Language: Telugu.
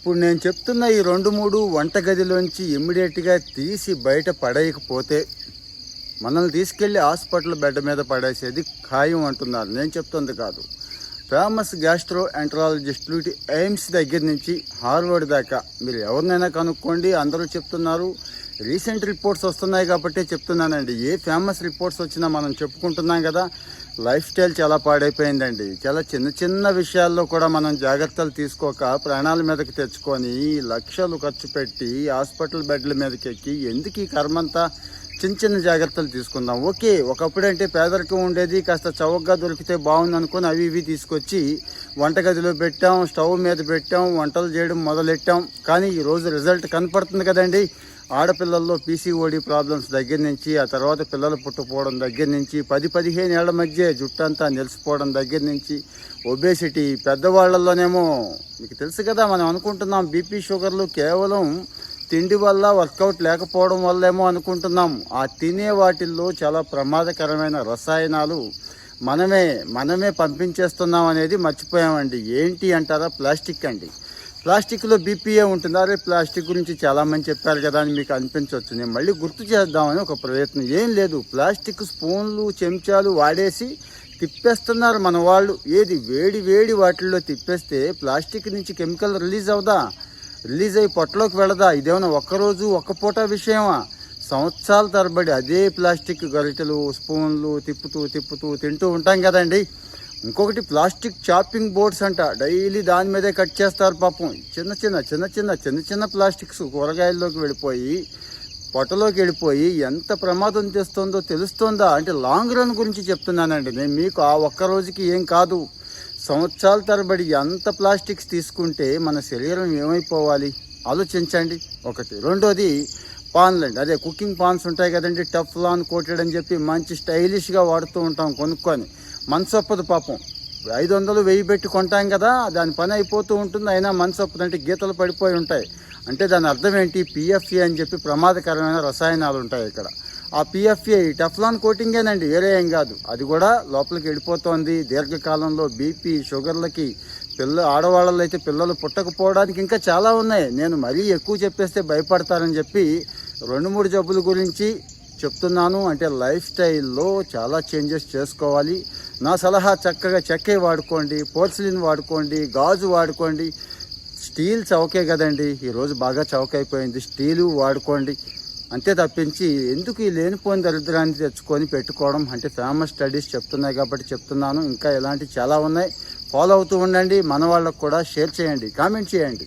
ఇప్పుడు నేను చెప్తున్న ఈ 2-3 వంటగదిలోంచి ఇమ్మీడియట్గా తీసి బయట పడేయకపోతే మనల్ని తీసుకెళ్లి హాస్పిటల్ బెడ్ మీద పడేసేది ఖాయం అంటున్నారు. నేను చెప్తుంది కాదు. ఫేమస్ గ్యాస్ట్రో ఎంటరాలజిస్టులు ఎయిమ్స్ దగ్గర నుంచి హార్వర్డ్ దాకా మీరు ఎవరినైనా కనుక్కోండి, అందరూ చెప్తున్నారు. రీసెంట్ రిపోర్ట్స్ వస్తున్నాయి కాబట్టి చెప్తున్నానండి. ఏ ఫేమస్ రిపోర్ట్స్ వచ్చినా మనం చెప్పుకుంటున్నాం కదా. లైఫ్ స్టైల్ చాలా పాడైపోయిందండి. చాలా చిన్న చిన్న విషయాల్లో కూడా మనం జాగ్రత్తలు తీసుకోక ప్రాణాల మీదకి తెచ్చుకొని లక్షలు ఖర్చు పెట్టి హాస్పిటల్ బెడ్ల మీదకి ఎక్కి ఎందుకు ఈ కర్మంతా? చిన్న చిన్న జాగ్రత్తలు తీసుకుందాం. ఓకే, ఒకప్పుడంటే పేదరికం ఉండేది, కాస్త చౌకగా దొరికితే బాగుంది అనుకుని అవి ఇవి తీసుకొచ్చి వంటగదిలో పెట్టాం, స్టవ్ మీద పెట్టాం, వంటలు చేయడం మొదలెట్టాం. కానీ ఈరోజు రిజల్ట్ కనపడుతుంది కదండి. ఆడపిల్లల్లో పీసీఓడి ప్రాబ్లమ్స్ దగ్గర నుంచి, ఆ తర్వాత పిల్లలు పుట్టుకుపోవడం దగ్గర నుంచి, 10-15 ఏళ్ల మధ్య జుట్టంతా నిలిచిపోవడం దగ్గర నుంచి, ఒబేసిటీ, పెద్దవాళ్లలోనేమో మీకు తెలుసు కదా, మనం అనుకుంటున్నాం బీపీ షుగర్లు కేవలం తిండి వల్ల, వర్కౌట్ లేకపోవడం వల్లేమో అనుకుంటున్నాం. ఆ తినే వాటిల్లో చాలా ప్రమాదకరమైన రసాయనాలు మనమే పంపించేస్తున్నాం అనేది మర్చిపోయామండి. ఏంటి అంటారా? ప్లాస్టిక్ అండి. ప్లాస్టిక్లో బీపీఏ ఉంటుంది. అరే ప్లాస్టిక్ గురించి చాలామంది చెప్పారు కదా అని మీకు అనిపించవచ్చు. నేను మళ్ళీ గుర్తు చేద్దామని ఒక ప్రయత్నం. ఏం లేదు, ప్లాస్టిక్ స్పూన్లు, చెంచాలు వాడేసి తిప్పేస్తున్నారు మన వాళ్ళు. ఏది వేడి వాటిల్లో తిప్పేస్తే ప్లాస్టిక్ నుంచి కెమికల్ రిలీజ్ అయ్యి పొట్టలోకి వెళ్ళదా? ఇదేమన్నా ఒక్కరోజు ఒక్క పూట విషయమా? సంవత్సరాల తరబడి అదే ప్లాస్టిక్ గరిటెలు, స్పూన్లు తిప్పుతూ తింటూ ఉంటాం కదండి. ఇంకొకటి ప్లాస్టిక్ చాపింగ్ బోర్డ్స్ అంట. డైలీ దాని మీదే కట్ చేస్తారు పాపం. చిన్న ప్లాస్టిక్స్ కూరగాయల్లోకి వెళ్ళిపోయి, పొట్టలోకి వెళ్ళిపోయి ఎంత ప్రమాదం తెస్తుందో తెలుస్తుందా? అంటే లాంగ్ రన్ గురించి చెప్తున్నానండి నేను మీకు. ఆ ఒక్క రోజుకి ఏం కాదు, సంవత్సరాల తరబడి ఎంత ప్లాస్టిక్స్ తీసుకుంటే మన శరీరం ఏమైపోవాలి ఆలోచించండి. ఒకటి. రెండోది పాన్లండి. అదే కుకింగ్ పాన్స్ ఉంటాయి కదండి, టెఫ్లాన్ కోటెడ్ అని చెప్పి మంచి స్టైలిష్గా వాడుతూ ఉంటాం కొనుక్కొని. మనసొప్పదు పాపం. 500-1000 పెట్టి కొంటాం కదా, దాని పని అయిపోతూ ఉంటుంది. అయినా మనసొప్పదు. అంటే గీతలు పడిపోయి ఉంటాయి. అంటే దాని అర్థం ఏంటి? పిఎఫ్ఏ అని చెప్పి ప్రమాదకరమైన రసాయనాలు ఉంటాయి ఇక్కడ. ఆ పిఎఫ్ఏ టెఫ్లాన్ కోటింగేనండి, వేరే ఏం కాదు. అది కూడా లోపలికి వెళ్ళిపోతుంది. దీర్ఘకాలంలో బీపీ, షుగర్లకి, ఆడవాళ్ళలో అయితే పిల్లలు పుట్టకపోవడానికి ఇంకా చాలా ఉన్నాయి. నేను మరీ ఎక్కువ చెప్పేస్తే భయపడతారని చెప్పి 2-3 జబ్బుల గురించి చెప్తున్నాను. అంటే లైఫ్ స్టైల్లో చాలా చేంజెస్ చేసుకోవాలి. నా సలహా చక్కగా చెక్కే వాడుకోండి, పోర్సిలిన్ వాడుకోండి, గాజు వాడుకోండి. స్టీల్ చౌకే కదండి, ఈరోజు బాగా చౌకైపోయింది. స్టీలు వాడుకోండి. అంతే తప్పించి ఎందుకు ఈ లేనిపోయిన దరిద్రాన్ని తెచ్చుకొని పెట్టుకోవడం? అంటే ఫేమస్ స్టడీస్ చెప్తున్నాయి కాబట్టి చెప్తున్నాను. ఇంకా ఇలాంటివి చాలా ఉన్నాయి. ఫాలో అవుతూ ఉండండి. మన వాళ్ళకు కూడా షేర్ చేయండి, కామెంట్ చేయండి.